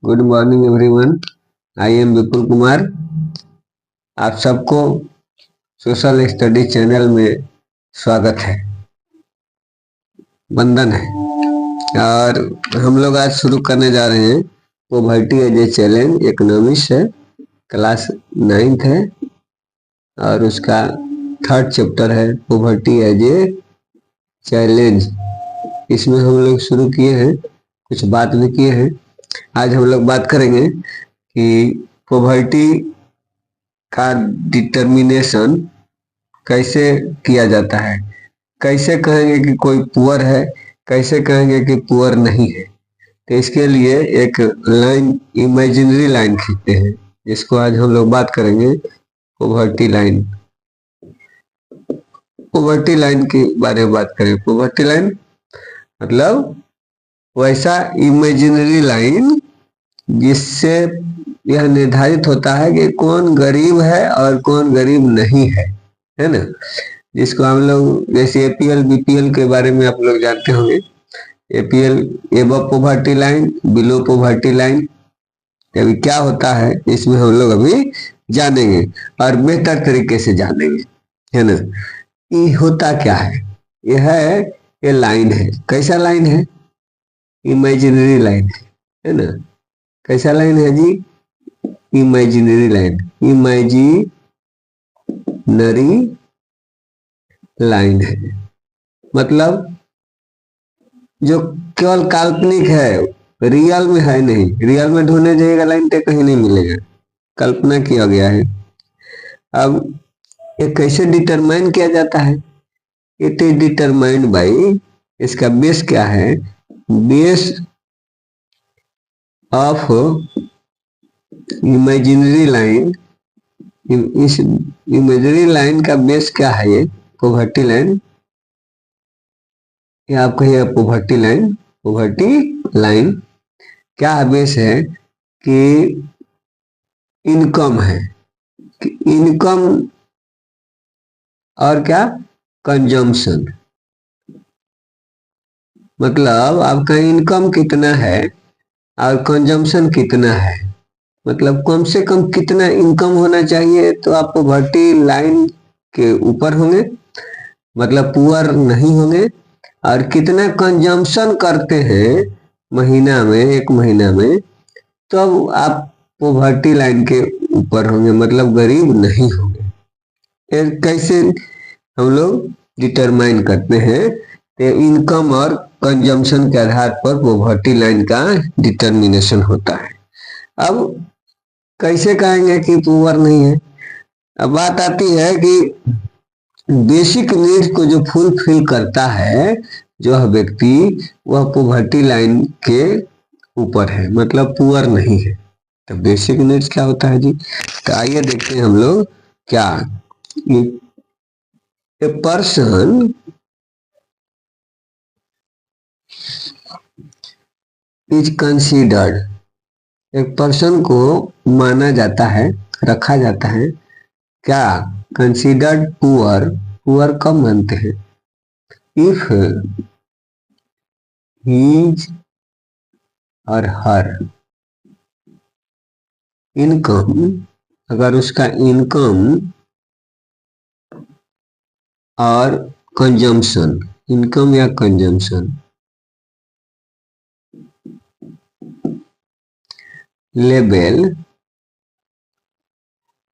Good morning everyone. I am Vipul Kumar. आप सबको social study channel में स्वागत है, वंदन है। और हम लोग आज शुरू करने जा रहे हैं poverty as a challenge. Economics है, क्लास 9th है और उसका 3rd चैप्टर है पॉवर्टी एज ए चैलेंज। इसमें हम लोग शुरू किए हैं, कुछ बात भी किए हैं। आज हम लोग बात करेंगे कि पॉवर्टी का डिटर्मिनेशन कैसे किया जाता है, कैसे कहेंगे कि कोई पुअर है, कैसे कहेंगे कि पुअर नहीं है। तो इसके लिए एक लाइन, इमेजिनरी लाइन खींचते हैं, जिसको आज हम लोग बात करेंगे पॉवर्टी लाइन। पॉवर्टी लाइन के बारे में बात करें। पॉवर्टी लाइन मतलब वैसा इमेजिनरी लाइन जिससे यह निर्धारित होता है कि कौन गरीब है और कौन गरीब नहीं है ना। जिसको हम लोग जैसे एपीएल बीपीएल के बारे में आप लोग जानते होंगे। APL above poverty line, below poverty line. अभी क्या होता है इसमें हम लोग अभी जानेंगे और बेहतर तरीके से जानेंगे, है ना। ये होता क्या है, यह है ये लाइन है। कैसा लाइन है? इमेजिनरी लाइन है ना। कैसा लाइन है जी? इमेजिनरी लाइन, इमेजिनरी लाइन है। मतलब जो केवल काल्पनिक है, रियल में है नहीं। रियल में ढूंढने जाइएगा लाइन तो कहीं नहीं मिलेगा, कल्पना किया गया है। अब ये कैसे डिटरमाइन किया जाता है? इट इज डिटरमाइंड बाई, इसका बेस क्या है? Base of imaginary line. इस इमेजिनरी लाइन का बेस क्या है? ये पॉवर्टी लाइन, या आप कहिए पॉवर्टी लाइन। पॉवर्टी लाइन क्या बेस है कि इनकम है, कि इनकम और क्या? कंजम्पशन। मतलब आपका इनकम कितना है और कंजम्पशन कितना है। मतलब कम से कम कितना इनकम होना चाहिए तो आप पॉवर्टी लाइन के ऊपर होंगे, मतलब पुअर नहीं होंगे। और कितना कंजम्पशन करते हैं महीना में, एक महीना में, तो अब आप पॉवर्टी लाइन के ऊपर होंगे, मतलब गरीब नहीं होंगे। फिर कैसे हम लोग डिटरमाइन करते हैं? तो इनकम और कंजम्पशन के आधार पर पॉवर्टी लाइन का डिटर्मिनेशन होता है। अब कैसे कहेंगे कि पुअर नहीं है? अब बात आती है कि बेसिक नीड्स को जो फुलफिल करता है जो व्यक्ति, वह पॉवर्टी लाइन के ऊपर है, मतलब पुअर नहीं है। तो बेसिक नीड्स क्या होता है जी? तो आइए देखते हैं हम लोग क्या। ए पर्सन इज कंसीडर्ड, एक पर्सन को माना जाता है, रखा जाता है क्या? Considered poor. पुअर कब मानते हैं? इफ हीज और हर इनकम, अगर उसका इनकम और कंजम्पशन, इनकम या consumption level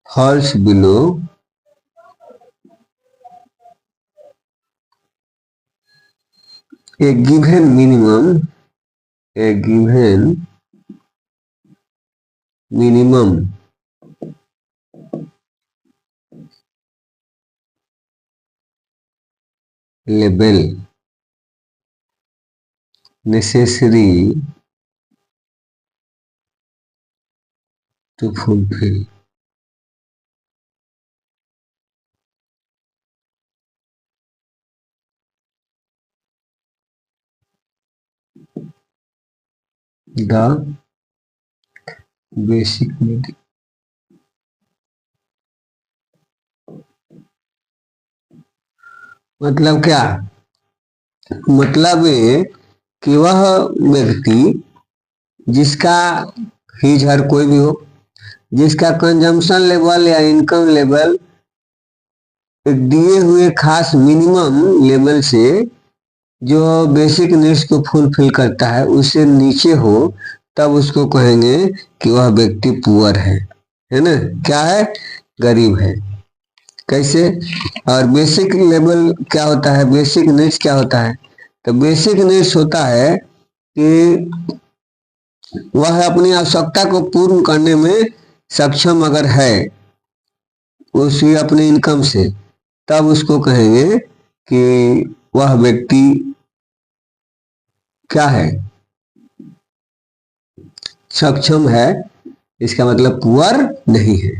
falls below a given minimum, a given minimum level necessary to fulfill the basic need। मतलब क्या? मतलब ये कि वह व्यक्ति जिसका हीज हर कोई भी हो, जिसका कंजम्पशन लेवल या इनकम लेवल एक दिए हुए खास मिनिमम लेवल से जो बेसिक नीड्स को फुलफिल करता है उससे नीचे हो, तब उसको कहेंगे कि वह व्यक्ति पुअर है ना, क्या है, गरीब है। कैसे? और बेसिक लेवल क्या होता है, बेसिक नीड्स क्या होता है? तो बेसिक नीड्स होता है कि वह अपनी आवश्यकता को पूर्ण करने में सक्षम अगर है उसकी अपनी इनकम से, तब उसको कहेंगे कि वह व्यक्ति क्या है, सक्षम है। इसका मतलब पुअर नहीं है।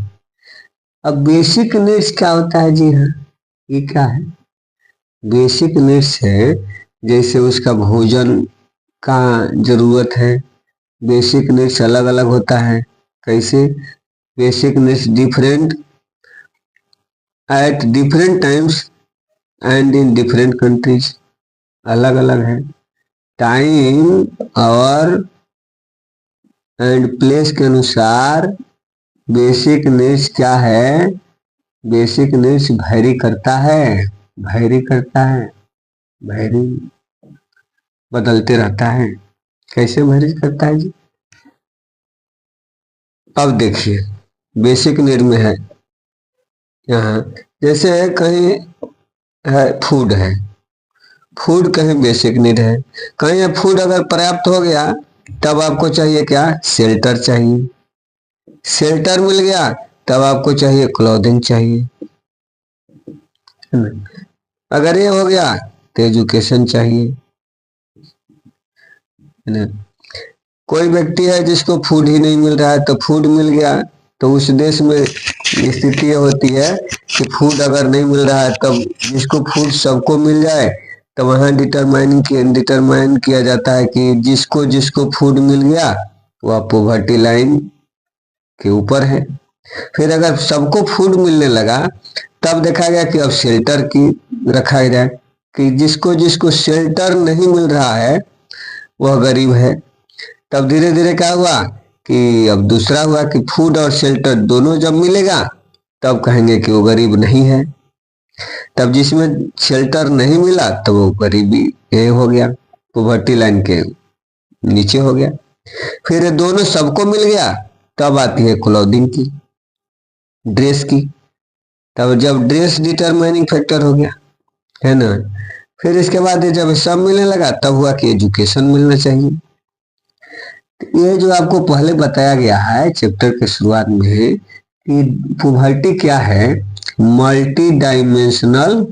अब बेसिक नीड्स क्या होता है? जी हाँ, ये क्या है? बेसिक नीड्स है जैसे उसका भोजन का जरूरत है। बेसिक नीड्स अलग अलग होता है। कैसे? Basic needs different at different times and in different countries, अलग अलग है। टाइम और एंड प्लेस के अनुसार बेसिक नीड्स क्या है, बेसिक नीड्स वैरी करता है, वैरी करता है, वैरी बदलते रहता है। कैसे वैरी करता है जी? अब देखिए बेसिक नीड में है यहाँ, जैसे कहीं है फूड है, फूड कहीं बेसिक नीड है, कहीं फूड अगर पर्याप्त हो गया तब आपको चाहिए क्या, शेल्टर चाहिए। शेल्टर मिल गया तब आपको चाहिए क्लोथिंग चाहिए। अगर ये हो गया तो एजुकेशन चाहिए, है ना। कोई व्यक्ति है जिसको फूड ही नहीं मिल रहा है तो फूड मिल गया, तो उस देश में स्थिति ये होती है कि फूड अगर नहीं मिल रहा है तब जिसको फूड सबको मिल जाए, तो वहां डिटरमाइन किया जाता है कि जिसको जिसको फूड मिल गया वह पॉवर्टी लाइन के ऊपर है। फिर अगर सबको फूड मिलने लगा तब देखा गया कि अब शेल्टर की रखा जाए, कि जिसको जिसको शेल्टर नहीं मिल रहा है वह गरीब है। तब धीरे धीरे क्या हुआ कि अब दूसरा हुआ कि फूड और शेल्टर दोनों जब मिलेगा तब कहेंगे कि वो गरीब नहीं है। तब जिसमें शेल्टर नहीं मिला तो वो गरीबी ये हो गया, पॉवर्टी लाइन के नीचे हो गया। फिर ये दोनों सबको मिल गया तब आती है क्लोथिंग की, ड्रेस की। तब जब ड्रेस डिटरमाइनिंग फैक्टर हो गया, है ना। फिर इसके बाद जब सब मिलने लगा तब हुआ कि एजुकेशन मिलना चाहिए। ये जो आपको पहले बताया गया है चैप्टर के शुरुआत में कि पॉवर्टी क्या है, मल्टी डायमेंशनल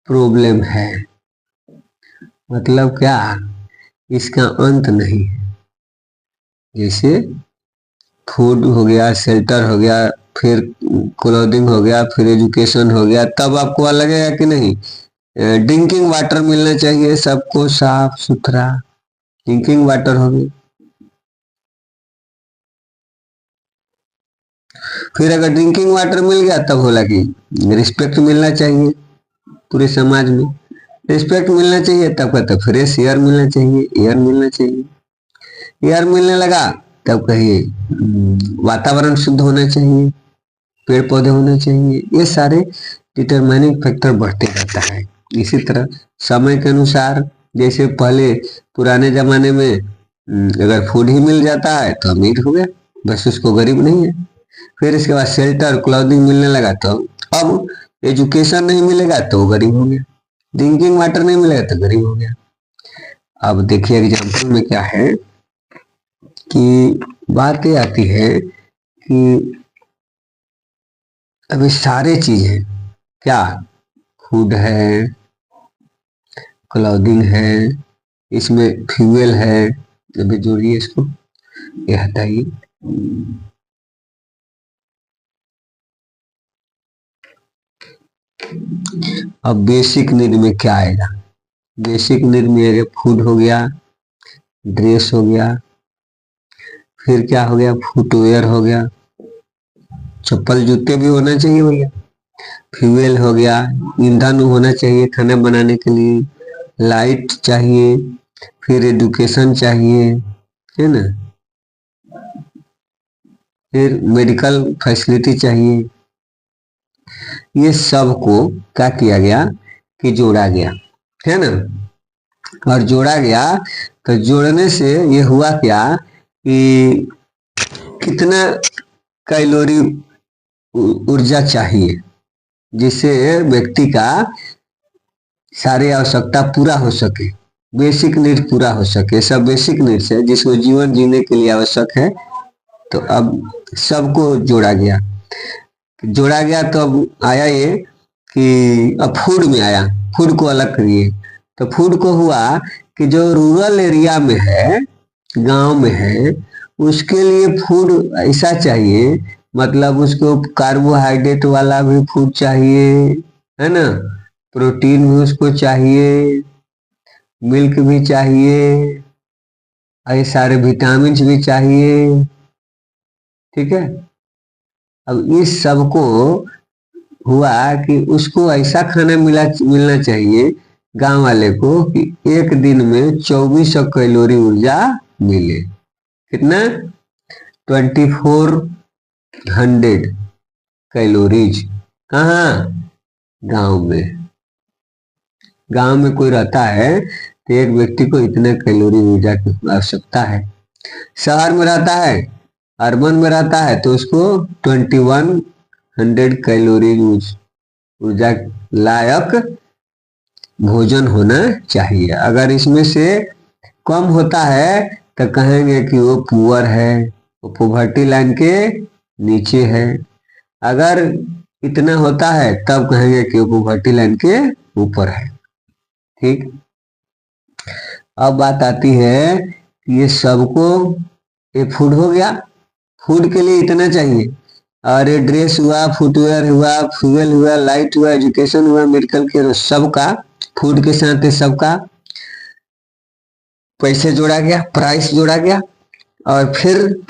प्रॉब्लम है। मतलब क्या, इसका अंत नहीं है। जैसे फूड हो गया, शेल्टर हो गया, फिर क्लोथिंग हो गया, फिर एजुकेशन हो गया, तब आपको लगेगा कि नहीं ड्रिंकिंग वाटर मिलना चाहिए सबको, साफ सुथरा ड्रिंकिंग वाटर हो गई। फिर अगर ड्रिंकिंग वाटर मिल गया तब बोला कि रिस्पेक्ट मिलना चाहिए पूरे समाज में, रिस्पेक्ट मिलना चाहिए तब कहते फ्रेश एयर मिलना चाहिए, एयर मिलना चाहिए। एयर मिलने लगा तब कहिए वातावरण शुद्ध होना चाहिए, पेड़ पौधे होने चाहिए। ये सारे डिटरमाइनिंग फैक्टर बढ़ते रहता है। इसी तरह समय के अनुसार, जैसे पहले पुराने जमाने में अगर फूड ही मिल जाता है तो अमीर हो गया, बस उसको गरीब नहीं है। फिर इसके बाद शेल्टर क्लॉथिंग मिलने लगा तो अब एजुकेशन नहीं मिलेगा तो गरीब हो गया, ड्रिंकिंग वाटर नहीं मिलेगा तो गरीब हो गया। अब देखिए एग्जाम्पल में क्या है कि बात ये आती है कि अभी सारे चीज है, क्या फूड है, क्लॉथिंग है, इसमें फ्यूल है, अभी जोड़िए इसको, ये हटाइए। अब बेसिक नीड में क्या आएगा, बेसिक नीड में फूड हो गया, ड्रेस हो गया, फिर क्या हो गया, फुटवेयर हो गया, चप्पल जूते भी होना चाहिए भैया, फ्यूल हो गया, ईंधन होना चाहिए खाना बनाने के लिए, लाइट चाहिए, फिर एजुकेशन चाहिए, है ना, फिर मेडिकल फैसिलिटी चाहिए। ये सब को क्या किया गया कि जोड़ा गया, है ना। और जोड़ा गया तो जोड़ने से ये हुआ क्या कि कितना कैलोरी ऊर्जा चाहिए जिससे व्यक्ति का सारी आवश्यकता पूरा हो सके, बेसिक नीड पूरा हो सके। सब बेसिक नीड्स है जिसको जीवन जीने के लिए आवश्यक है। तो अब सबको जोड़ा गया, जोड़ा गया तो अब आया ये कि अब फूड में आया, फूड को अलग करिए। तो फूड को हुआ कि जो रूरल एरिया में है, गांव में है, उसके लिए फूड ऐसा चाहिए, मतलब उसको कार्बोहाइड्रेट वाला भी फूड चाहिए, है ना, प्रोटीन भी उसको चाहिए, मिल्क भी चाहिए, ये सारे विटामिन भी चाहिए, ठीक है। अब इस सबको हुआ कि उसको ऐसा खाना मिलना चाहिए गांव वाले को कि एक दिन में 2400 कैलोरी ऊर्जा मिले। कितना? 2400 कैलोरीज। कहाँ? गांव में। गांव में कोई रहता है तो एक व्यक्ति को इतने कैलोरी ऊर्जा की आवश्यकता है। शहर में रहता है, अर्बन में रहता है तो उसको 2100 कैलोरी ऊर्जा लायक भोजन होना चाहिए। अगर इसमें से कम होता है तो कहेंगे कि वो पुअर है, वो पॉवर्टी लाइन के नीचे है। अगर इतना होता है तब कहेंगे कि वो पॉवर्टी लाइन के ऊपर है। ठीक। अब बात आती है कि ये सबको, ये फूड हो गया, फूड के लिए इतना चाहिए, और ये ड्रेस हुआ, फुटवेयर हुआ, फ्यूल हुआ, लाइट हुआ, एजुकेशन हुआ, मेडिकल केयर, सबका फूड के साथ सबका पैसे जोड़ा गया, प्राइस जोड़ा गया। और फिर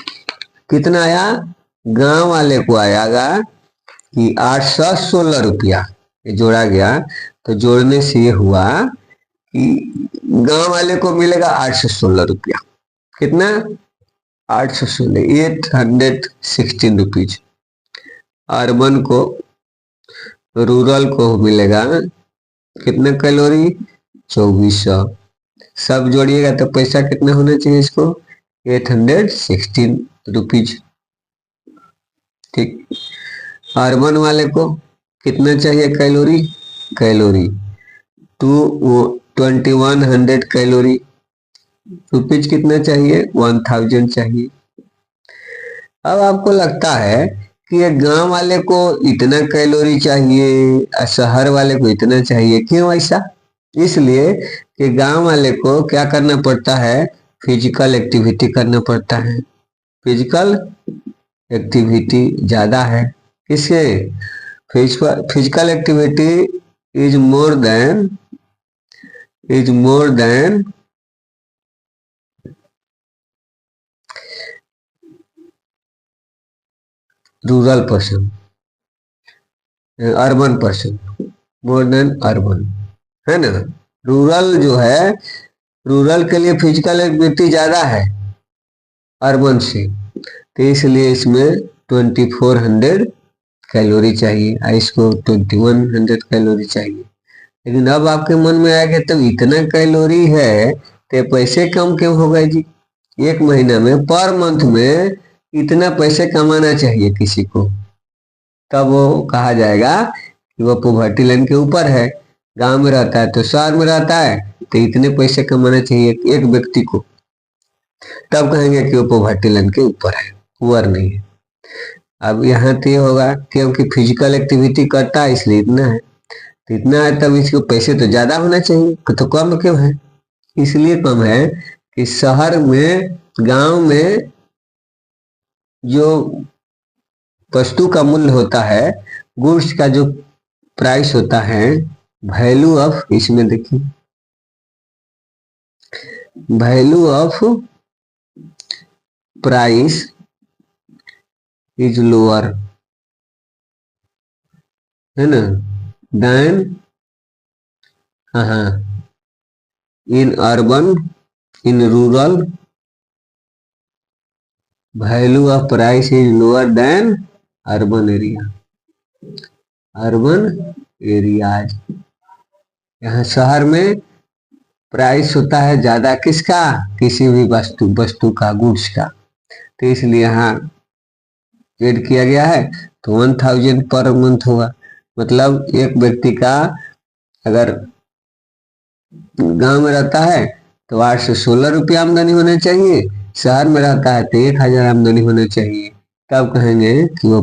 कितना आया? गांव वाले को आएगा कि 816 रुपया जोड़ा गया। तो जोड़ने से ये हुआ कि गांव वाले को मिलेगा 816 रुपया। कितना? 816, 816 रुपीज। अर्बन को, रूरल को मिलेगा कितना कैलोरी? 2400। सब जोड़िएगा तो पैसा कितना होना चाहिए इसको? 816 रुपीज। ठीक। अर्बन वाले को कितना चाहिए कैलोरी? Calorie 2100 calorie. रुपीज कितना चाहिए? 1000 चाहिए। अब आपको लगता है कि ये गांव वाले को इतना कैलोरी चाहिए और शहर वाले को इतना चाहिए, क्यों ऐसा? इसलिए कि गांव वाले को क्या करना पड़ता है? फिजिकल एक्टिविटी करना पड़ता है। फिजिकल एक्टिविटी ज्यादा है। किसके? Physical activity is more than rural person, urban person, more than urban, है ना। रूरल जो है, रूरल के लिए फिजिकल एक्टिविटी ज्यादा है अर्बन से, तो इसलिए इसमें 2400 कैलोरी चाहिए और इसको 2100 कैलोरी चाहिए। लेकिन अब आपके मन में आएगा तब इतना कैलोरी है तो पैसे कम क्यों हो गए जी? एक महीना में, पर मंथ में इतना पैसे कमाना चाहिए किसी को, तब वो कहा जाएगा कि वो पॉवर्टी लाइन के ऊपर है। गांव में रहता है तो शहर में रहता है तो इतने पैसे कमाना चाहिए एक व्यक्ति को, तब कहेंगे कि वो पॉवर्टी लाइन के ऊपर है, पुअर नहीं है। अब यहाँ तो ये होगा क्योंकि फिजिकल एक्टिविटी करता है इसलिए इतना है, तो इतना है तब इसको पैसे तो ज्यादा होना चाहिए, तो कम क्यों है? इसलिए कम है कि शहर में, गांव में जो वस्तु का मूल्य होता है, गुड्स का जो प्राइस होता है, वैल्यू ऑफ, इसमें देखिए value of price is lower, है ना, देन, हाँ, in urban, in rural value of price is lower than urban area, urban areas. यहाँ शहर में प्राइस होता है ज्यादा किसका, किसी भी वस्तु का, गुड्स का, तो इसलिए यहाँ एड किया गया है। तो 1000 पर मंथ होगा, मतलब एक व्यक्ति का अगर गांव में रहता है तो 8 से 16 रुपया आमदनी होना चाहिए, शहर में रहता है तो 1000 आमदनी होना चाहिए, तब कहेंगे कि वो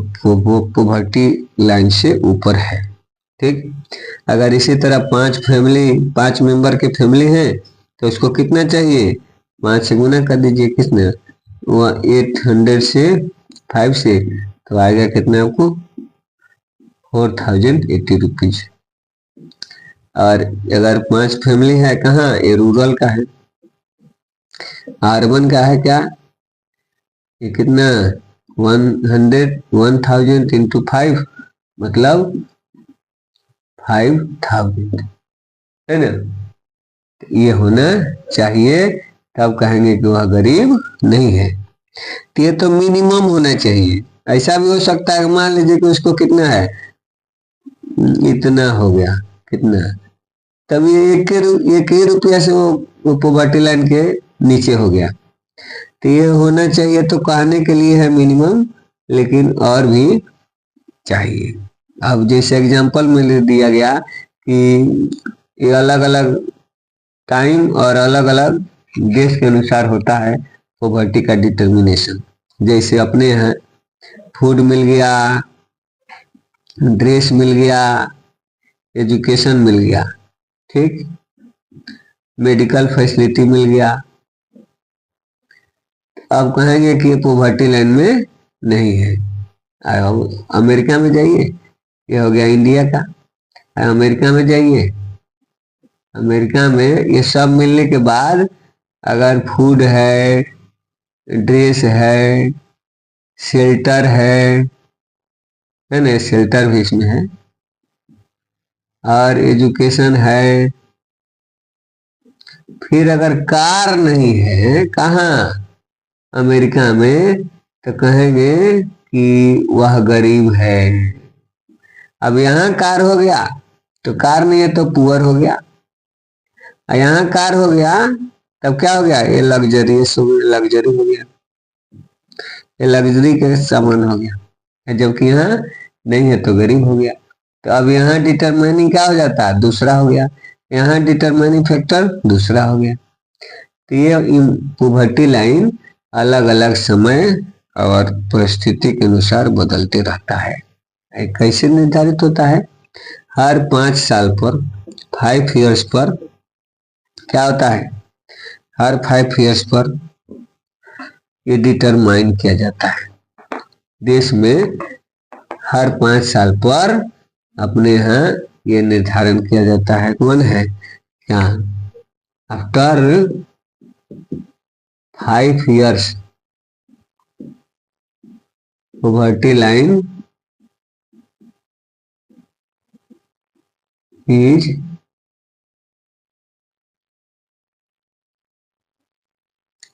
पॉवर्टी लाइन से ऊपर है। ठीक, अगर इसी तरह 5 मेंबर की फैमिली है तो उसको कितना चाहिए, 5 से गुना कर दीजिए, कितना, 800 से 5 से, तो आएगा कितना आपको 4080 रुपीज। और अगर 5 फैमिली है, कहाँ, ये रूरल का है, अर्बन का है क्या, ये कितना 1000 इंटू 5 मतलब 5000 है ना, ये होना चाहिए, तब कहेंगे कि वह गरीब नहीं है। तो ये तो मिनिमम होना चाहिए। ऐसा भी हो सकता है, मान लीजिए कि उसको कितना है, इतना हो गया, कितना, तब ये एक ही रुपया से वो पॉवर्टी लाइन के नीचे हो गया। तो ये होना चाहिए, तो कहने के लिए है मिनिमम, लेकिन और भी चाहिए। अब जैसे एग्जांपल में दिया गया कि ये अलग अलग टाइम और अलग अलग देश के अनुसार होता है पॉवर्टी का डिटर्मिनेशन। जैसे अपने यहाँ फूड मिल गया, ड्रेस मिल गया, एजुकेशन मिल गया, ठीक, मेडिकल फैसिलिटी मिल गया। अब कहेंगे कि ये पॉवर्टी लाइन में नहीं है। अमेरिका में जाइए, ये हो गया इंडिया का, अमेरिका में जाइए, अमेरिका में ये सब मिलने के बाद अगर फूड है, ड्रेस है, शेल्टर है ना, शेल्टर भी इसमें है, और एजुकेशन है, फिर अगर कार नहीं है, कहाँ, अमेरिका में, तो कहेंगे कि वह गरीब है। अब यहाँ कार हो गया तो कार नहीं है तो पुअर हो गया, यहाँ कार हो गया तब क्या हो गया, ये लग्जरियस हो गया, लग्जरी हो गया, ये लग्जरी के सामान हो गया, जबकि यहाँ नहीं है तो गरीब हो गया। तो अब यहाँ डिटरमाइनिंग क्या हो जाता है, दूसरा हो गया, यहाँ डिटरमाइनिंग फैक्टर दूसरा हो गया। तो ये पॉवर्टी लाइन अलग अलग समय और परिस्थिति के अनुसार बदलते रहता है। कैसे निर्धारित होता है, हर 5 साल पर, 5 ईयर्स पर क्या होता है, हर 5 ईयर्स पर ये डिटरमाइन किया जाता है। देश में हर 5 साल पर अपने यहाँ ये निर्धारण किया जाता है, कौन है क्या, after 5 years poverty line is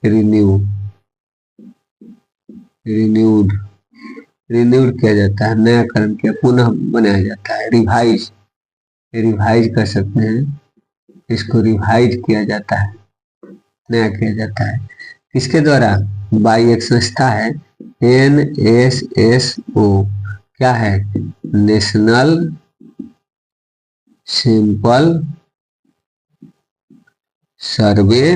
renewed किया जाता है, नयाकरण किया, पुनः बनाया जाता है, रिवाइज कर सकते हैं, इसको रिवाइज किया जाता है, नया किया जाता है। किसके द्वारा, बाई एक संस्था है, NSSO, क्या है, national sample survey,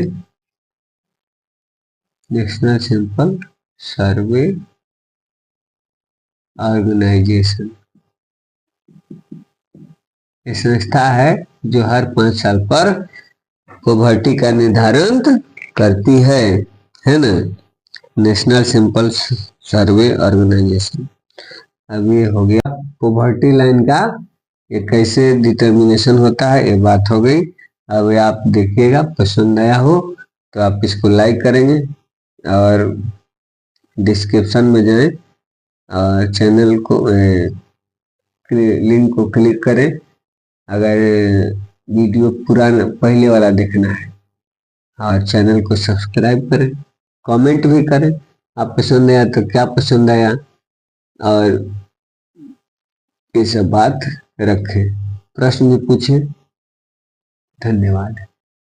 national sample survey organisation. ये संस्था है जो हर 5 साल पर पॉवर्टी का निर्धारण करती है ना, नेशनल सैंपल सर्वे ऑर्गेनाइजेशन। अब ये हो गया पॉवर्टी लाइन का ये कैसे डिटर्मिनेशन होता है, ये बात हो गई। अब आप देखिएगा, पसंद आया हो तो आप इसको लाइक करेंगे और डिस्क्रिप्शन में जाएं और चैनल को लिंक को क्लिक करें अगर वीडियो पुराना पहले वाला देखना है। और चैनल को सब्सक्राइब करें, कमेंट भी करें, आप पसंद आया तो क्या पसंद आया, और ये सब बात रखें, प्रश्न भी पूछें। धन्यवाद।